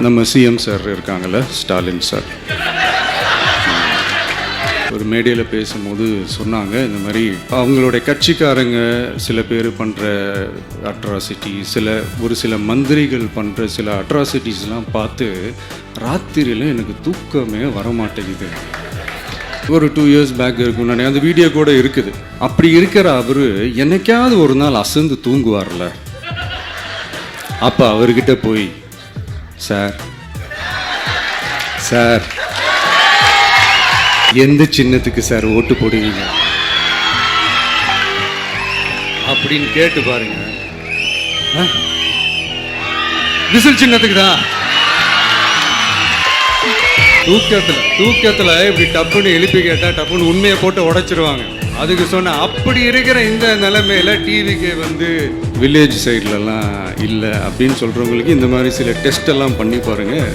நம்ம CM sir இருக்காங்கல்ல, Stalin sir, ஒரு மேடையில் பேசும்போது சொன்னாங்க, இந்த மாதிரி அவங்களுடைய கட்சிக்காரங்க சில பேர் பண்ணுற அட்ராசிட்டி, ஒரு சில மந்திரிகள் பண்ணுற சில அட்ராசிட்டிஸ்லாம் பார்த்து ராத்திரியில் எனக்கு தூக்கமே வரமாட்டேங்குது. ஒரு 2 years பேக் இருக்கும் நான் அந்த வீடியோ கூட இருக்குது. அப்படி இருக்கிற அவர் என்னைக்காவது ஒரு நாள் அசந்து தூங்குவார்ல, அப்போ அவர்கிட்ட போய் சார் சார் எந்த சின்னத்துக்கு சார் ஓட்டு போடுவீங்க அப்படின்னு கேட்டு பாருங்க. விசில் சின்னத்துக்கு தான். தூக்கத்துல இப்படி டப்புன்னு எழுப்பி கேட்டா டப்புன்னு உண்மையை போட்டு உடைச்சிருவாங்க. அதுக்கு சொன்ன அப்படி இருக்கிற இந்த நிலைமையில டிவிக்கு வில்லேஜ் சைட்லலாம் இல்லை அப்படின்னு சொல்றவங்களுக்கு இந்த மாதிரி சில டெஸ்ட் எல்லாம் பண்ணி பாருங்க.